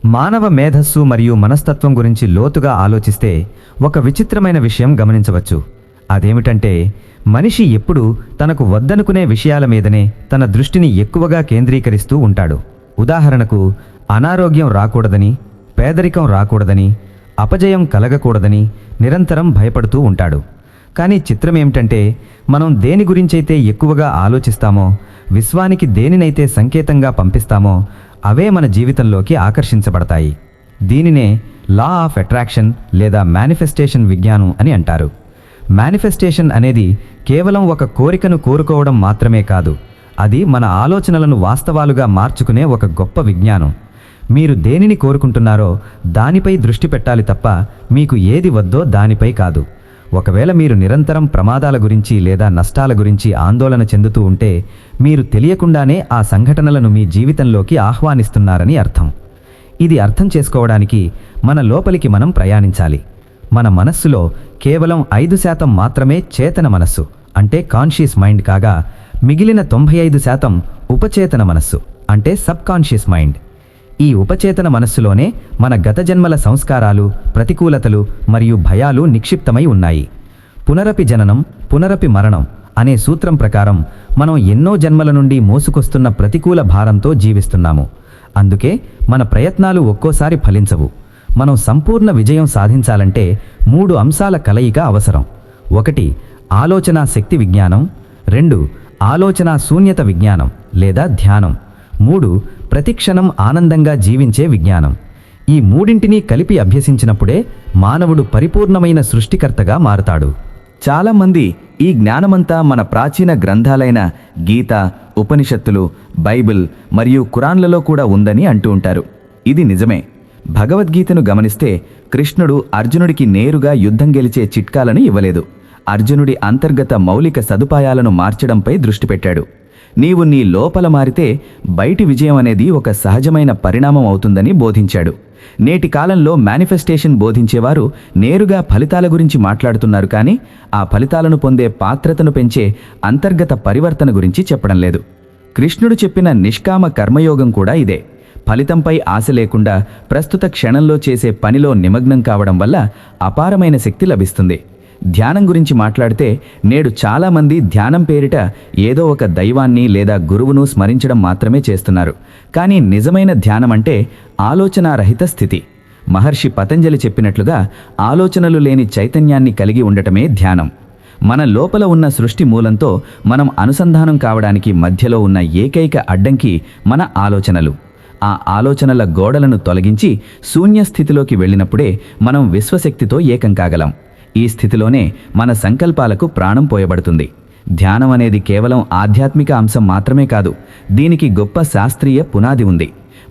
మానవ మేధస్సు మరియు మనస్తత్వం గురించి లోతుగా ఆలోచిస్తే ఒక విచిత్రమైన విషయం గమనించవచ్చు. అదేమిటంటే మనిషి ఎప్పుడూ తనకు వద్దనుకునే విషయాల మీదనే తన దృష్టిని ఎక్కువగా కేంద్రీకరిస్తూ ఉంటాడు. ఉదాహరణకు, అనారోగ్యం రాకూడదని, పేదరికం రాకూడదని, అపజయం కలగకూడదని నిరంతరం భయపడుతూ ఉంటాడు. కానీ చిత్రమేమిటంటే మనం దేని గురించైతే ఎక్కువగా ఆలోచిస్తామో, విశ్వానికి దేనినైతే సంకేతంగా పంపిస్తామో అవే మన జీవితంలోకి ఆకర్షించబడతాయి. దీనినే లా ఆఫ్ అట్రాక్షన్ లేదా మేనిఫెస్టేషన్ విజ్ఞానం అని అంటారు. మేనిఫెస్టేషన్ అనేది కేవలం ఒక కోరికను కోరుకోవడం మాత్రమే కాదు, అది మన ఆలోచనలను వాస్తవాలుగా మార్చుకునే ఒక గొప్ప విజ్ఞానం. మీరు దేనిని కోరుకుంటున్నారో దానిపై దృష్టి పెట్టాలి తప్ప మీకు ఏది వద్దో దానిపై కాదు. ఒకవేళ మీరు నిరంతరం ప్రమాదాల గురించి లేదా నష్టాల గురించి ఆందోళన చెందుతూ ఉంటే మీరు తెలియకుండానే ఆ సంఘటనలను మీ జీవితంలోకి ఆహ్వానిస్తున్నారని అర్థం. ఇది అర్థం చేసుకోవడానికి మన లోపలికి మనం ప్రయాణించాలి. మన మనస్సులో కేవలం 5% మాత్రమే చేతన మనస్సు అంటే కాన్షియస్ మైండ్ కాగా, మిగిలిన 95% ఉపచేతన మనస్సు అంటే సబ్ కాన్షియస్ మైండ్. ఈ ఉపచేతన మనస్సులోనే మన గత జన్మల సంస్కారాలు, ప్రతికూలతలు మరియు భయాలు నిక్షిప్తమై ఉన్నాయి. పునరపి జననం పునరపి మరణం అనే సూత్రం ప్రకారం మనం ఎన్నో జన్మల నుండి మోసుకొస్తున్న ప్రతికూల భారంతో జీవిస్తున్నాము. అందుకే మన ప్రయత్నాలు ఒక్కోసారి ఫలించవు. మనం సంపూర్ణ విజయం సాధించాలంటే 3 అంశాల కలయిక అవసరం. 1. ఆలోచనా శక్తి విజ్ఞానం. 2. ఆలోచనా శూన్యత విజ్ఞానం లేదా ధ్యానం. 3. ప్రతిక్షణం ఆనందంగా జీవించే విజ్ఞానం. ఈ మూడింటినీ కలిపి అభ్యసించినప్పుడే మానవుడు పరిపూర్ణమైన సృష్టికర్తగా మారతాడు. చాలామంది ఈ జ్ఞానమంతా మన ప్రాచీన గ్రంథాలైన గీత, ఉపనిషత్తులు, బైబిల్ మరియు ఖురాన్లలో కూడా ఉందని అంటూ ఉంటారు. ఇది నిజమే. భగవద్గీతను గమనిస్తే కృష్ణుడు అర్జునుడికి నేరుగా యుద్ధం గెలిచే చిట్కాలను ఇవ్వలేదు. అర్జునుడి అంతర్గత మౌలిక సదుపాయాలను మార్చడంపై దృష్టి పెట్టాడు. నీవు నీ లోపల మారితే బయటి విజయం అనేది ఒక సహజమైన పరిణామం అవుతుందని బోధించాడు. నేటి కాలంలో మేనిఫెస్టేషన్ బోధించేవారు నేరుగా ఫలితాల గురించి మాట్లాడుతున్నారు, కానీ ఆ ఫలితాలను పొందే పాత్రతను పెంచే అంతర్గత పరివర్తన గురించి చెప్పడం లేదు. కృష్ణుడు చెప్పిన నిష్కామ కర్మయోగం కూడా ఇదే. ఫలితంపై ఆశ లేకుండా ప్రస్తుత క్షణంలో చేసే పనిలో నిమగ్నం కావడం వల్ల అపారమైన శక్తి లభిస్తుంది. ధ్యానం గురించి మాట్లాడితే నేడు చాలామంది ధ్యానం పేరిట ఏదో ఒక దైవాన్ని లేదా గురువును స్మరించడం మాత్రమే చేస్తున్నారు. కానీ నిజమైన ధ్యానం అంటే ఆలోచనారహిత స్థితి. మహర్షి పతంజలి చెప్పినట్లుగా ఆలోచనలు లేని చైతన్యాన్ని కలిగి ఉండటమే ధ్యానం. మన లోపల ఉన్న సృష్టి మూలంతో మనం అనుసంధానం కావడానికి మధ్యలో ఉన్న ఏకైక అడ్డంకి మన ఆలోచనలు. ఆ ఆలోచనల గోడలను తొలగించి శూన్య స్థితిలోకి వెళ్ళినప్పుడే మనం విశ్వశక్తితో ఏకం కాగలం. ఈ స్థితిలోనే మన సంకల్పాలకు ప్రాణం పోయబడుతుంది. ధ్యానం అనేది కేవలం ఆధ్యాత్మిక అంశం మాత్రమే కాదు, దీనికి గొప్ప శాస్త్రీయ పునాది ఉంది.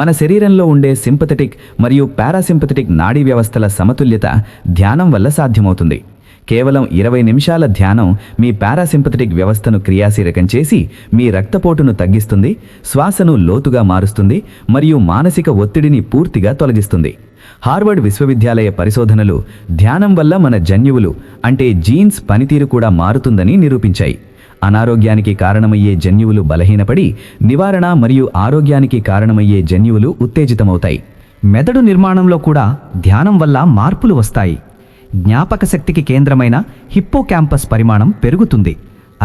మన శరీరంలో ఉండే సింపథెటిక్ మరియు పారాసింపథెటిక్ నాడీ వ్యవస్థల సమతుల్యత ధ్యానం వల్ల సాధ్యమవుతుంది. కేవలం 20 నిమిషాల ధ్యానం మీ పారాసింపథెటిక్ వ్యవస్థను క్రియాశీలకం చేసి మీ రక్తపోటును తగ్గిస్తుంది, శ్వాసను లోతుగా మారుస్తుంది మరియు మానసిక ఒత్తిడిని పూర్తిగా తొలగిస్తుంది. హార్వర్డ్ విశ్వవిద్యాలయ పరిశోధనలు ధ్యానం వల్ల మన జన్యువులు అంటే జీన్స్ పనితీరు కూడా మారుతుందని నిరూపించాయి. అనారోగ్యానికి కారణమయ్యే జన్యువులు బలహీనపడి, నివారణ మరియు ఆరోగ్యానికి కారణమయ్యే జన్యువులు ఉత్తేజితమవుతాయి. మెదడు నిర్మాణంలో కూడా ధ్యానం వల్ల మార్పులు వస్తాయి. జ్ఞాపక శక్తికి కేంద్రమైన హిప్పోకాంపస్ పరిమాణం పెరుగుతుంది.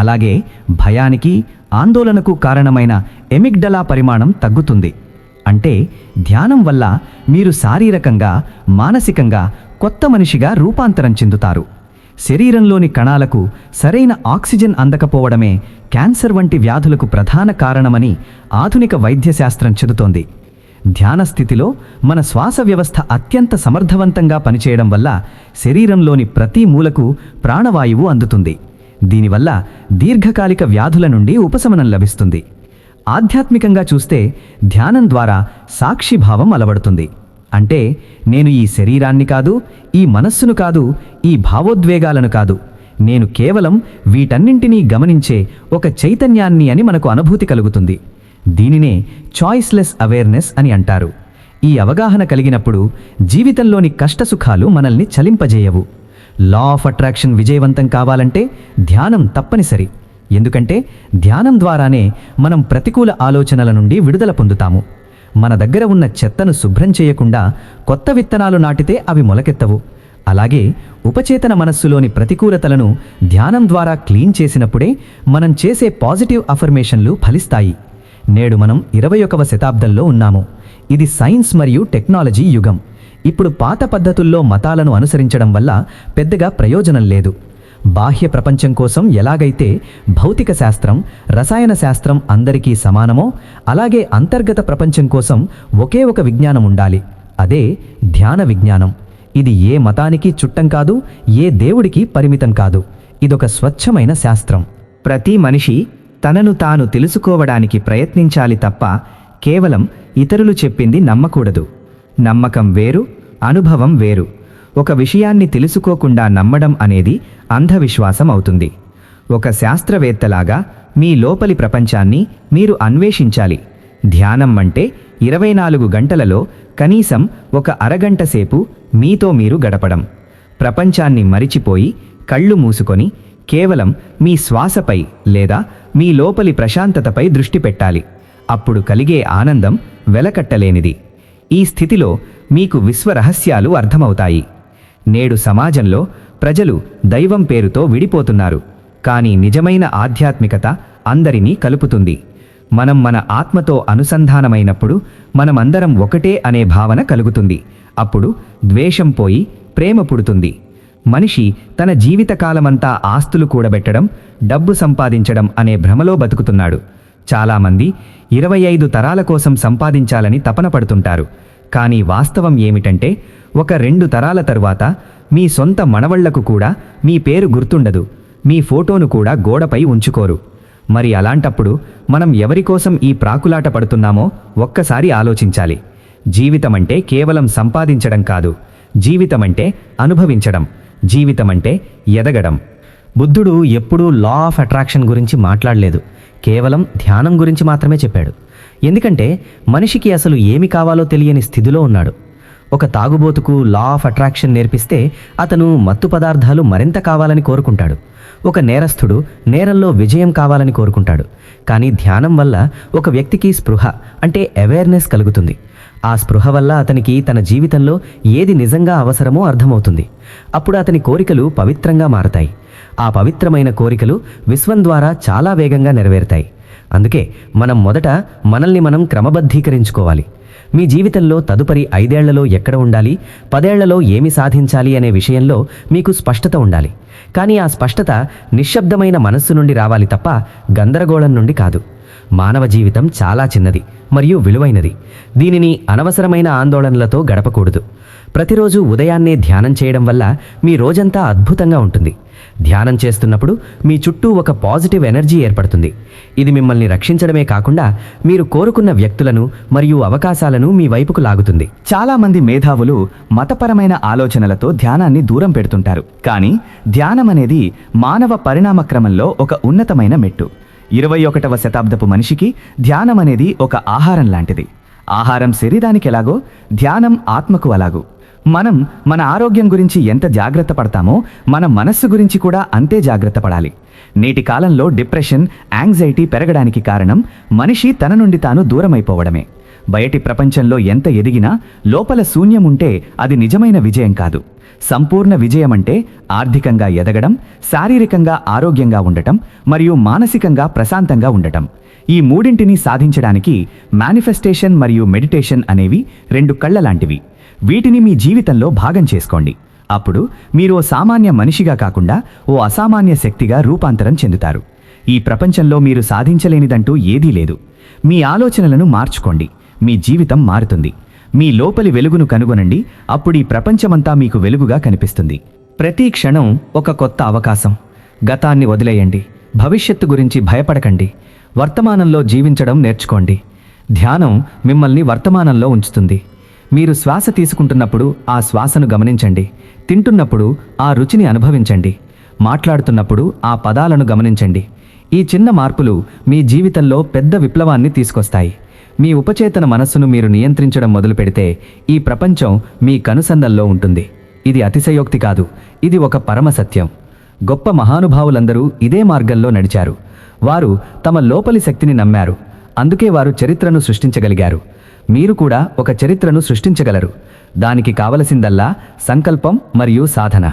అలాగే భయానికి, ఆందోళనకు కారణమైన ఎమిగ్డలా పరిమాణం తగ్గుతుంది. అంటే ధ్యానం వల్ల మీరు శారీరకంగా, మానసికంగా కొత్త మనిషిగా రూపాంతరం చెందుతారు. శరీరంలోని కణాలకు సరైన ఆక్సిజన్ అందకపోవడమే క్యాన్సర్ వంటి వ్యాధులకు ప్రధాన కారణమని ఆధునిక వైద్యశాస్త్రం చెబుతోంది. ధ్యాన స్థితిలో మన శ్వాస వ్యవస్థ అత్యంత సమర్థవంతంగా పనిచేయడం వల్ల శరీరంలోని ప్రతి మూలకు ప్రాణవాయువు అందుతుంది. దీనివల్ల దీర్ఘకాలిక వ్యాధుల నుండి ఉపశమనం లభిస్తుంది. ఆధ్యాత్మికంగా చూస్తే ధ్యానం ద్వారా సాక్షిభావం అలవడుతుంది. అంటే నేను ఈ శరీరాన్ని కాదు, ఈ మనస్సును కాదు, ఈ భావోద్వేగాలను కాదు, నేను కేవలం వీటన్నింటినీ గమనించే ఒక చైతన్యాన్ని అని మనకు అనుభూతి కలుగుతుంది. దీనినే చాయిస్లెస్ అవేర్నెస్ అని అంటారు. ఈ అవగాహన కలిగినప్పుడు జీవితంలోని కష్టసుఖాలు మనల్ని చలింపజేయవు. లా ఆఫ్ అట్రాక్షన్ విజయవంతం కావాలంటే ధ్యానం తప్పనిసరి. ఎందుకంటే ధ్యానం ద్వారానే మనం ప్రతికూల ఆలోచనల నుండి విడుదల పొందుతాము. మన దగ్గర ఉన్న చెత్తను శుభ్రం చేయకుండా కొత్త విత్తనాలు నాటితే అవి మొలకెత్తవు. అలాగే ఉపచేతన మనస్సులోని ప్రతికూలతలను ధ్యానం ద్వారా క్లీన్ చేసినప్పుడే మనం చేసే పాజిటివ్ అఫర్మేషన్లు ఫలిస్తాయి. నేడు మనం 21వ శతాబ్దంలో ఉన్నాము. ఇది సైన్స్ మరియు టెక్నాలజీ యుగం. ఇప్పుడు పాత పద్ధతుల్లో మతాలను అనుసరించడం వల్ల పెద్దగా ప్రయోజనం లేదు. బాహ్య ప్రపంచం కోసం ఎలాగైతే భౌతిక శాస్త్రం, రసాయన శాస్త్రం అందరికీ సమానమో అలాగే అంతర్గత ప్రపంచం కోసం ఒకే ఒక విజ్ఞానం ఉండాలి. అదే ధ్యాన విజ్ఞానం. ఇది ఏ మతానికి చుట్టం కాదు, ఏ దేవుడికి పరిమితం కాదు. ఇదొక స్వచ్ఛమైన శాస్త్రం. ప్రతి మనిషి తనను తాను తెలుసుకోవడానికి ప్రయత్నించాలి తప్ప కేవలం ఇతరులు చెప్పింది నమ్మకూడదు. నమ్మకం వేరు, అనుభవం వేరు. ఒక విషయాన్ని తెలుసుకోకుండా నమ్మడం అనేది అంధవిశ్వాసం అవుతుంది. ఒక శాస్త్రవేత్తలాగా మీ లోపలి ప్రపంచాన్ని మీరు అన్వేషించాలి. ధ్యానం అంటే 24 గంటలలో కనీసం ఒక అరగంట సేపు మీతో మీరు గడపడం. ప్రపంచాన్ని మరిచిపోయి కళ్ళు మూసుకొని కేవలం మీ శ్వాసపై లేదా మీ లోపలి ప్రశాంతతపై దృష్టి పెట్టాలి. అప్పుడు కలిగే ఆనందం వెలకట్టలేనిది. ఈ స్థితిలో మీకు విశ్వరహస్యాలు అర్థమవుతాయి. నేడు సమాజంలో ప్రజలు దైవం పేరుతో విడిపోతున్నారు. కానీ నిజమైన ఆధ్యాత్మికత అందరినీ కలుపుతుంది. మనం మన ఆత్మతో అనుసంధానమైనప్పుడు మనమందరం ఒకటే అనే భావన కలుగుతుంది. అప్పుడు ద్వేషం పోయి ప్రేమ పుడుతుంది. మనిషి తన జీవితకాలమంతా ఆస్తులు కూడబెట్టడం, డబ్బు సంపాదించడం అనే భ్రమలో బతుకుతున్నాడు. చాలామంది 25 తరాల కోసం సంపాదించాలని తపన పడుతుంటారు. కానీ వాస్తవం ఏమిటంటే ఒక 2 తరాల తరువాత మీ సొంత మనవళ్లకు కూడా మీ పేరు గుర్తుండదు. మీ ఫోటోను కూడా గోడపై ఉంచుకోరు. మరి అలాంటప్పుడు మనం ఎవరికోసం ఈ ప్రాకులాట పడుతున్నామో ఒక్కసారి ఆలోచించాలి. జీవితమంటే కేవలం సంపాదించడం కాదు. జీవితమంటే అనుభవించడం. జీవితమంటే ఎదగడం. బుద్ధుడు ఎప్పుడూ లా ఆఫ్ అట్రాక్షన్ గురించి మాట్లాడలేదు. కేవలం ధ్యానం గురించి మాత్రమే చెప్పాడు. ఎందుకంటే మనిషికి అసలు ఏమి కావాలో తెలియని స్థితిలో ఉన్నాడు. ఒక తాగుబోతుకు లా ఆఫ్ అట్రాక్షన్ నేర్పిస్తే అతను మత్తు పదార్థాలు మరింత కావాలని కోరుకుంటాడు. ఒక నేరస్థుడు నేరంలో విజయం కావాలని కోరుకుంటాడు. కానీ ధ్యానం వల్ల ఒక వ్యక్తికి స్పృహ అంటే అవేర్నెస్ కలుగుతుంది. ఆ స్పృహ వల్ల అతనికి తన జీవితంలో ఏది నిజంగా అవసరమో అర్థమవుతుంది. అప్పుడు అతని కోరికలు పవిత్రంగా మారతాయి. ఆ పవిత్రమైన కోరికలు విశ్వం ద్వారా చాలా వేగంగా నెరవేరుతాయి. అందుకే మనం మొదట మనల్ని మనం క్రమబద్ధీకరించుకోవాలి. మీ జీవితంలో తదుపరి 5 ఏళ్లలో ఎక్కడ ఉండాలి, 10 ఏళ్లలో ఏమి సాధించాలి అనే విషయంలో మీకు స్పష్టత ఉండాలి. కానీ ఆ స్పష్టత నిశ్శబ్దమైన మనస్సు నుండి రావాలి తప్ప గందరగోళం నుండి కాదు. మానవ జీవితం చాలా చిన్నది మరియు విలువైనది. దీనిని అనవసరమైన ఆందోళనలతో గడపకూడదు. ప్రతిరోజు ఉదయాన్నే ధ్యానం చేయడం వల్ల మీ రోజంతా అద్భుతంగా ఉంటుంది. ధ్యానం చేస్తున్నప్పుడు మీ చుట్టూ ఒక పాజిటివ్ ఎనర్జీ ఏర్పడుతుంది. ఇది మిమ్మల్ని రక్షించడమే కాకుండా మీరు కోరుకున్న వ్యక్తులను మరియు అవకాశాలను మీ వైపుకు లాగుతుంది. చాలామంది మేధావులు మతపరమైన ఆలోచనలతో ధ్యానాన్ని దూరం పెడుతుంటారు. కానీ ధ్యానం అనేది మానవ పరిణామ క్రమంలో ఒక ఉన్నతమైన మెట్టు. 21వ శతాబ్దపు మనిషికి ధ్యానం అనేది ఒక ఆహారం లాంటిది. ఆహారం శరీరానికి ఎలాగో ధ్యానం ఆత్మకు అలాగూ. మనం మన ఆరోగ్యం గురించి ఎంత జాగ్రత్త పడతామో మన మనస్సు గురించి కూడా అంతే జాగ్రత్త పడాలి. నేటి కాలంలో డిప్రెషన్, యాంగ్జైటీ పెరగడానికి కారణం మనిషి తన నుండి తాను దూరమైపోవడమే. బయటి ప్రపంచంలో ఎంత ఎదిగినా లోపల శూన్యం ఉంటే అది నిజమైన విజయం కాదు. సంపూర్ణ విజయం అంటే ఆర్థికంగా ఎదగడం, శారీరకంగా ఆరోగ్యంగా ఉండటం మరియు మానసికంగా ప్రశాంతంగా ఉండటం. ఈ మూడింటిని సాధించడానికి మేనిఫెస్టేషన్ మరియు మెడిటేషన్ అనేవి 2 కళ్ళ లాంటివి. వీటిని మీ జీవితంలో భాగం చేసుకోండి. అప్పుడు మీరు ఓ సామాన్య మనిషిగా కాకుండా ఓ అసామాన్య శక్తిగా రూపాంతరం చెందుతారు. ఈ ప్రపంచంలో మీరు సాధించలేనిదంటూ ఏదీ లేదు. మీ ఆలోచనలను మార్చుకోండి, మీ జీవితం మారుతుంది. మీ లోపలి వెలుగును కనుగొనండి. అప్పుడు ఈ ప్రపంచమంతా మీకు వెలుగుగా కనిపిస్తుంది. ప్రతి క్షణం ఒక కొత్త అవకాశం. గతాన్ని వదిలేయండి. భవిష్యత్తు గురించి భయపడకండి. వర్తమానంలో జీవించడం నేర్చుకోండి. ధ్యానం మిమ్మల్ని వర్తమానంలో ఉంచుతుంది. మీరు శ్వాస తీసుకుంటున్నప్పుడు ఆ శ్వాసను గమనించండి. తింటున్నప్పుడు ఆ రుచిని అనుభవించండి. మాట్లాడుతున్నప్పుడు ఆ పదాలను గమనించండి. ఈ చిన్న మార్పులు మీ జీవితంలో పెద్ద విప్లవాన్ని తీసుకొస్తాయి. మీ ఉపచేతన మనస్సును మీరు నియంత్రించడం మొదలు పెడితే ఈ ప్రపంచం మీ కనుసన్నల్లో ఉంటుంది. ఇది అతిశయోక్తి కాదు, ఇది ఒక పరమ సత్యం. గొప్ప మహానుభావులందరూ ఇదే మార్గంలో నడిచారు. వారు తమ లోపలి శక్తిని నమ్మారు. అందుకే వారు చరిత్రను సృష్టించగలిగారు. మీరు కూడా ఒక చరిత్రను సృష్టించగలరు. దానికి కావలసిందల్లా సంకల్పం మరియు సాధన.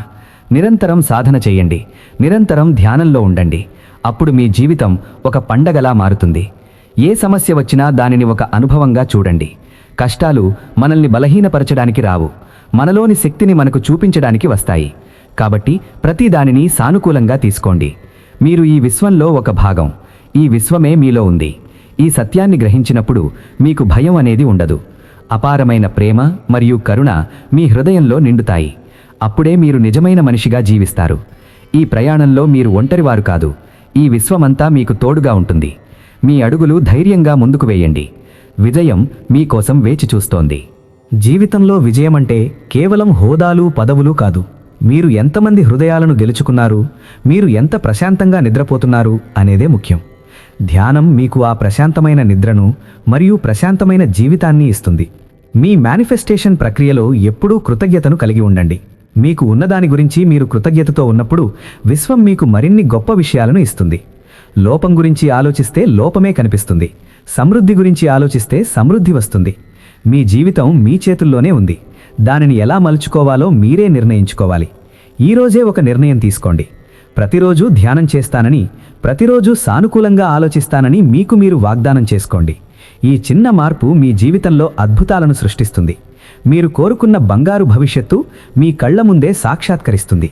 నిరంతరం సాధన చేయండి, నిరంతరం ధ్యానంలో ఉండండి. అప్పుడు మీ జీవితం ఒక పండగలా మారుతుంది. ఏ సమస్య వచ్చినా దానిని ఒక అనుభవంగా చూడండి. కష్టాలు మనల్ని బలహీనపరచడానికి రావు, మనలోని శక్తిని మనకు చూపించడానికి వస్తాయి. కాబట్టి ప్రతి దానిని సానుకూలంగా తీసుకోండి. మీరు ఈ విశ్వంలో ఒక భాగం. ఈ విశ్వమే మీలో ఉంది. ఈ సత్యాన్ని గ్రహించినప్పుడు మీకు భయం అనేది ఉండదు. అపారమైన ప్రేమ మరియు కరుణ మీ హృదయంలో నిండుతాయి. అప్పుడే మీరు నిజమైన మనిషిగా జీవిస్తారు. ఈ ప్రయాణంలో మీరు ఒంటరివారు కాదు. ఈ విశ్వమంతా మీకు తోడుగా ఉంటుంది. మీ అడుగులు ధైర్యంగా ముందుకు వేయండి. విజయం మీకోసం వేచి చూస్తోంది. జీవితంలో విజయమంటే కేవలం హోదాలు, పదవులు కాదు. మీరు ఎంతమంది హృదయాలను గెలుచుకున్నారు, మీరు ఎంత ప్రశాంతంగా నిద్రపోతున్నారు అనేదే ముఖ్యం. ధ్యానం మీకు ఆ ప్రశాంతమైన నిద్రను మరియు ప్రశాంతమైన జీవితాన్ని ఇస్తుంది. మీ మేనిఫెస్టేషన్ ప్రక్రియలో ఎప్పుడూ కృతజ్ఞతను కలిగి ఉండండి. మీకు ఉన్నదాని గురించి మీరు కృతజ్ఞతతో ఉన్నప్పుడు విశ్వం మీకు మరిన్ని గొప్ప విషయాలను ఇస్తుంది. లోపం గురించి ఆలోచిస్తే లోపమే కనిపిస్తుంది. సమృద్ధి గురించి ఆలోచిస్తే సమృద్ధి వస్తుంది. మీ జీవితం మీ చేతుల్లోనే ఉంది. దానిని ఎలా మలుచుకోవాలో మీరే నిర్ణయించుకోవాలి. ఈరోజే ఒక నిర్ణయం తీసుకోండి. ప్రతిరోజు ధ్యానం చేస్తానని, ప్రతిరోజు సానుకూలంగా ఆలోచిస్తానని మీకు మీరు వాగ్దానం చేసుకోండి. ఈ చిన్న మార్పు మీ జీవితంలో అద్భుతాలను సృష్టిస్తుంది. మీరు కోరుకున్న బంగారు భవిష్యత్తు మీ కళ్ల ముందే సాక్షాత్కరిస్తుంది.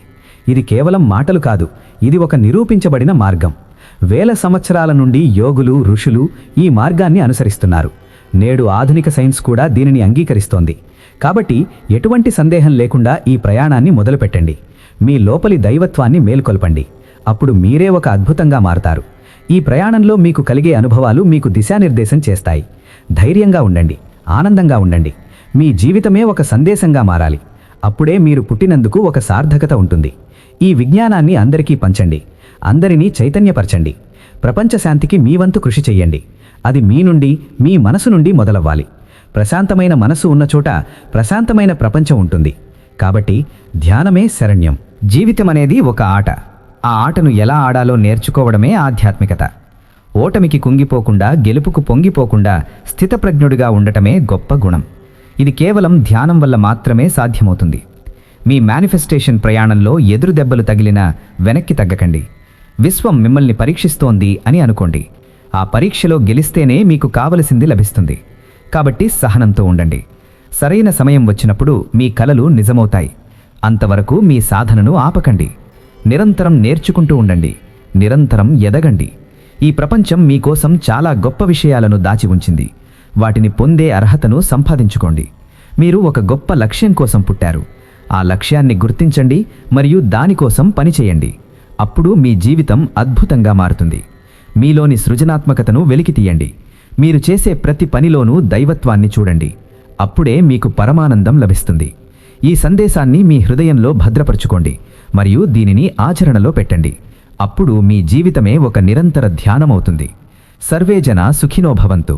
ఇది కేవలం మాటలు కాదు, ఇది ఒక నిరూపించబడిన మార్గం. వేల సంవత్సరాల నుండి యోగులు, ఋషులు ఈ మార్గాన్ని అనుసరిస్తున్నారు. నేడు ఆధునిక సైన్స్ కూడా దీనిని అంగీకరిస్తోంది. కాబట్టి ఎటువంటి సందేహం లేకుండా ఈ ప్రయాణాన్ని మొదలుపెట్టండి. మీ లోపలి దైవత్వాన్ని మేల్కొల్పండి. అప్పుడు మీరే ఒక అద్భుతంగా మారతారు. ఈ ప్రయాణంలో మీకు కలిగే అనుభవాలు మీకు దిశానిర్దేశం చేస్తాయి. ధైర్యంగా ఉండండి, ఆనందంగా ఉండండి. మీ జీవితమే ఒక సందేశంగా మారాలి. అప్పుడే మీరు పుట్టినందుకు ఒక సార్థకత ఉంటుంది. ఈ విజ్ఞానాన్ని అందరికీ పంచండి. అందరినీ చైతన్యపరచండి. ప్రపంచ శాంతికి మీ వంతు కృషి చెయ్యండి. అది మీ నుండి, మీ మనసు నుండి మొదలవ్వాలి. ప్రశాంతమైన మనసు ఉన్న చోట ప్రశాంతమైన ప్రపంచం ఉంటుంది. కాబట్టి ధ్యానమే శరణ్యం. జీవితం అనేది ఒక ఆట. ఆ ఆటను ఎలా ఆడాలో నేర్చుకోవడమే ఆధ్యాత్మికత. ఓటమికి కుంగిపోకుండా, గెలుపుకు పొంగిపోకుండా స్థితప్రజ్ఞుడిగా ఉండటమే గొప్ప గుణం. ఇది కేవలం ధ్యానం వల్ల మాత్రమే సాధ్యమవుతుంది. మీ మేనిఫెస్టేషన్ ప్రయాణంలో ఎదురు దెబ్బలు తగిలినా వెనక్కి తగ్గకండి. విశ్వం మిమ్మల్ని పరీక్షిస్తోంది అని అనుకోండి. ఆ పరీక్షలో గెలిస్తేనే మీకు కావలసింది లభిస్తుంది. కాబట్టి సహనంతో ఉండండి. సరైన సమయం వచ్చినప్పుడు మీ కలలు నిజమవుతాయి. అంతవరకు మీ సాధనను ఆపకండి. నిరంతరం నేర్చుకుంటూ ఉండండి. నిరంతరం ఎదగండి. ఈ ప్రపంచం మీకోసం చాలా గొప్ప విషయాలను దాచి ఉంచింది. వాటిని పొందే అర్హతను సంపాదించుకోండి. మీరు ఒక గొప్ప లక్ష్యం కోసం పుట్టారు. ఆ లక్ష్యాన్ని గుర్తించండి మరియు దానికోసం పనిచేయండి. అప్పుడు మీ జీవితం అద్భుతంగా మారుతుంది. మీలోని సృజనాత్మకతను వెలికితీయండి. మీరు చేసే ప్రతి పనిలోనూ దైవత్వాన్ని చూడండి. అప్పుడే మీకు పరమానందం లభిస్తుంది. ఈ సందేశాన్ని మీ హృదయంలో భద్రపరుచుకోండి మరియు దీనిని ఆచరణలో పెట్టండి. అప్పుడు మీ జీవితమే ఒక నిరంతర ధ్యానమవుతుంది. సర్వే జనా సుఖినో భవంతు.